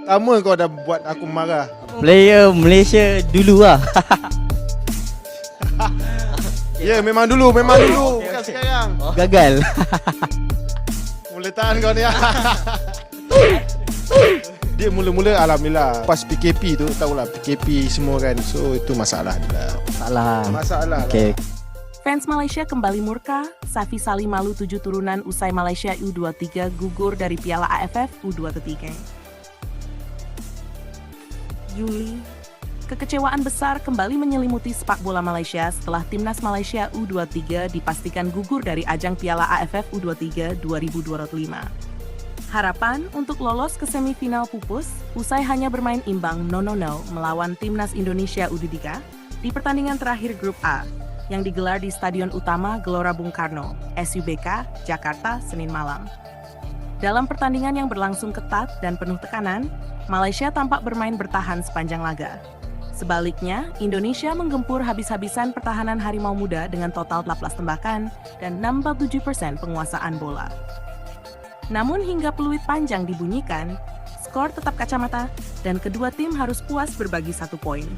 Lama kau dah buat aku marah. Player Malaysia dulu lah. Ya, memang dulu, bukan sekarang. Gagal. Mula tahan kau ni. Dia mula-mula alhamdulillah pas PKP tu, tahulah PKP semua kan. So itu masalah dia. Masalah. Okay. Fans Malaysia kembali murka, Safi Salih malu 7 turunan usai Malaysia U23 gugur dari Piala AFF U23. Juli, kekecewaan besar kembali menyelimuti sepak bola Malaysia setelah timnas Malaysia U23 dipastikan gugur dari ajang Piala AFF U23 2025. Harapan untuk lolos ke semifinal pupus usai hanya bermain imbang 0-0 melawan timnas Indonesia U23 di pertandingan terakhir Grup A yang digelar di Stadion Utama Gelora Bung Karno, SUBK, Jakarta, Senin malam. Dalam pertandingan yang berlangsung ketat dan penuh tekanan, Malaysia tampak bermain bertahan sepanjang laga. Sebaliknya, Indonesia menggempur habis-habisan pertahanan Harimau Muda dengan total 14 tembakan dan 67% penguasaan bola. Namun hingga peluit panjang dibunyikan, skor tetap kacamata dan kedua tim harus puas berbagi 1 poin.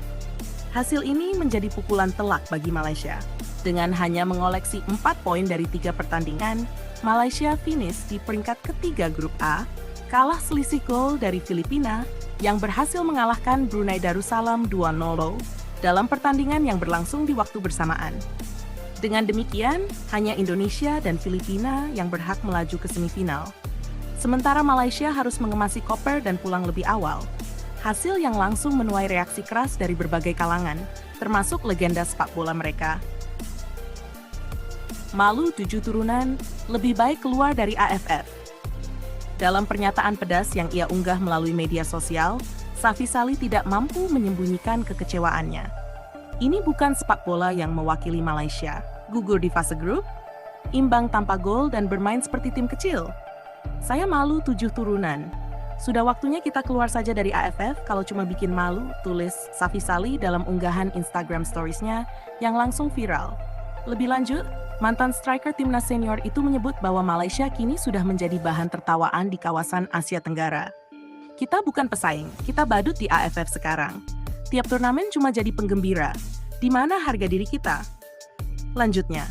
Hasil ini menjadi pukulan telak bagi Malaysia. Dengan hanya mengoleksi 4 poin dari 3 pertandingan, Malaysia finish di peringkat ketiga Grup A, kalah selisih gol dari Filipina yang berhasil mengalahkan Brunei Darussalam 2-0 dalam pertandingan yang berlangsung di waktu bersamaan. Dengan demikian, hanya Indonesia dan Filipina yang berhak melaju ke semifinal. Sementara Malaysia harus mengemasi koper dan pulang lebih awal. Hasil yang langsung menuai reaksi keras dari berbagai kalangan, termasuk legenda sepak bola mereka. Malu 7 turunan, lebih baik keluar dari AFF. Dalam pernyataan pedas yang ia unggah melalui media sosial, Safi Salih tidak mampu menyembunyikan kekecewaannya. Ini bukan sepak bola yang mewakili Malaysia. Gugur di fase grup, imbang tanpa gol dan bermain seperti tim kecil. Saya malu 7 turunan. Sudah waktunya kita keluar saja dari AFF kalau cuma bikin malu, tulis Safi Salih dalam unggahan Instagram Stories-nya yang langsung viral. Lebih lanjut, mantan striker timnas senior itu menyebut bahwa Malaysia kini sudah menjadi bahan tertawaan di kawasan Asia Tenggara. Kita bukan pesaing, kita badut di AFF sekarang. Tiap turnamen cuma jadi penggembira. Di mana harga diri kita? Lanjutnya,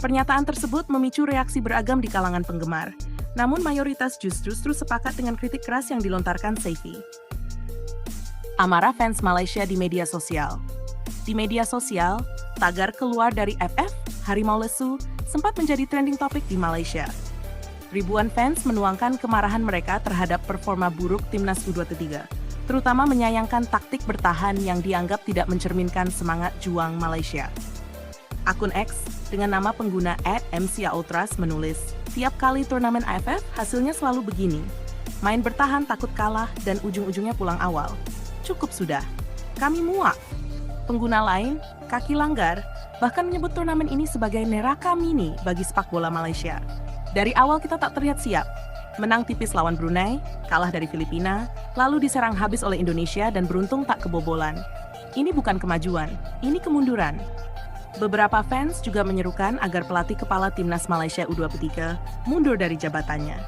pernyataan tersebut memicu reaksi beragam di kalangan penggemar. Namun mayoritas justru sepakat dengan kritik keras yang dilontarkan Safi. Amarah fans Malaysia di media sosial. Di media sosial, tagar keluar dari FF, Harimau Lesu, sempat menjadi trending topik di Malaysia. Ribuan fans menuangkan kemarahan mereka terhadap performa buruk timnas U23. Terutama menyayangkan taktik bertahan yang dianggap tidak mencerminkan semangat juang Malaysia. Akun X dengan nama pengguna @mcaultras menulis, tiap kali turnamen AFF hasilnya selalu begini. Main bertahan takut kalah dan ujung-ujungnya pulang awal. Cukup sudah. Kami muak. Pengguna lain, Kaki Langgar, bahkan menyebut turnamen ini sebagai neraka mini bagi sepak bola Malaysia. Dari awal kita tak terlihat siap. Menang tipis lawan Brunei, kalah dari Filipina, lalu diserang habis oleh Indonesia dan beruntung tak kebobolan. Ini bukan kemajuan, ini kemunduran. Beberapa fans juga menyerukan agar pelatih kepala timnas Malaysia U23 mundur dari jabatannya.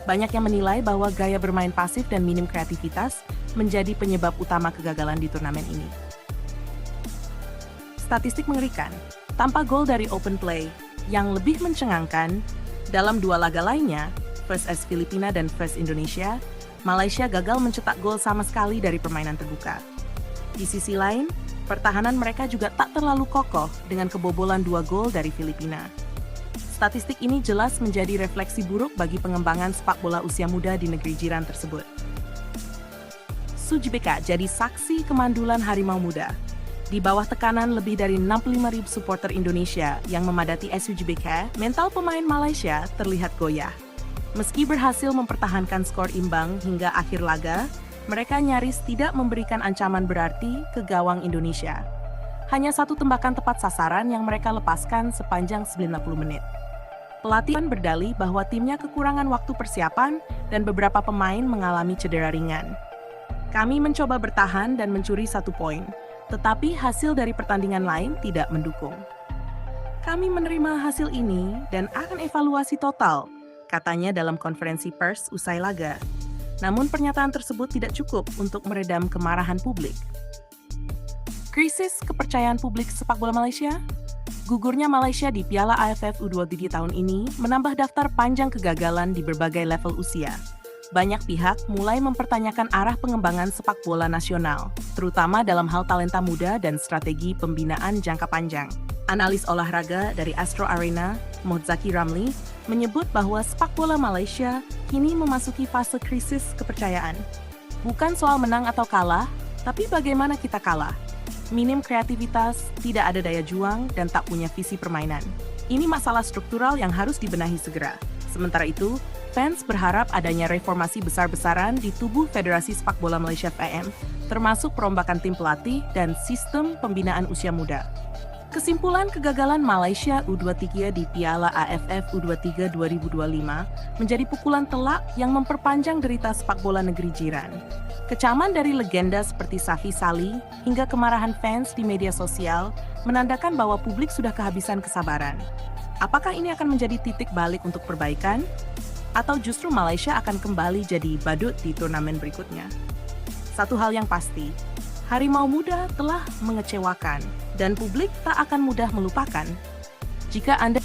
Banyak yang menilai bahwa gaya bermain pasif dan minim kreativitas menjadi penyebab utama kegagalan di turnamen ini. Statistik mengerikan, tanpa gol dari open play, yang lebih mencengangkan, dalam 2 laga lainnya, First as Filipina dan First Indonesia, Malaysia gagal mencetak gol sama sekali dari permainan terbuka. Di sisi lain, pertahanan mereka juga tak terlalu kokoh dengan kebobolan 2 gol dari Filipina. Statistik ini jelas menjadi refleksi buruk bagi pengembangan sepak bola usia muda di negeri jiran tersebut. SUJBK jadi saksi kemandulan Harimau Muda. Di bawah tekanan lebih dari 65.000 supporter Indonesia yang memadati SUJBK, mental pemain Malaysia terlihat goyah. Meski berhasil mempertahankan skor imbang hingga akhir laga, mereka nyaris tidak memberikan ancaman berarti ke gawang Indonesia. Hanya 1 tembakan tepat sasaran yang mereka lepaskan sepanjang 90 menit. Pelatih berdalih bahwa timnya kekurangan waktu persiapan dan beberapa pemain mengalami cedera ringan. Kami mencoba bertahan dan mencuri 1 poin, tetapi hasil dari pertandingan lain tidak mendukung. Kami menerima hasil ini dan akan evaluasi total, katanya dalam konferensi pers usai laga. Namun pernyataan tersebut tidak cukup untuk meredam kemarahan publik. Krisis kepercayaan publik sepak bola Malaysia? Gugurnya Malaysia di Piala AFF U23 tahun ini menambah daftar panjang kegagalan di berbagai level usia. Banyak pihak mulai mempertanyakan arah pengembangan sepak bola nasional, terutama dalam hal talenta muda dan strategi pembinaan jangka panjang. Analis olahraga dari Astro Arena, Modzaki Ramli, menyebut bahwa sepak bola Malaysia kini memasuki fase krisis kepercayaan. Bukan soal menang atau kalah, tapi bagaimana kita kalah. Minim kreativitas, tidak ada daya juang, dan tak punya visi permainan. Ini masalah struktural yang harus dibenahi segera. Sementara itu, fans berharap adanya reformasi besar-besaran di tubuh Federasi Sepak Bola Malaysia (FAM), termasuk perombakan tim pelatih dan sistem pembinaan usia muda. Kesimpulan kegagalan Malaysia U23 di Piala AFF U23 2025 menjadi pukulan telak yang memperpanjang derita sepak bola negeri jiran. Kecaman dari legenda seperti Safi Sali hingga kemarahan fans di media sosial menandakan bahwa publik sudah kehabisan kesabaran. Apakah ini akan menjadi titik balik untuk perbaikan? Atau justru Malaysia akan kembali jadi badut di turnamen berikutnya? Satu hal yang pasti, Harimau Muda telah mengecewakan dan publik tak akan mudah melupakan. Jika Anda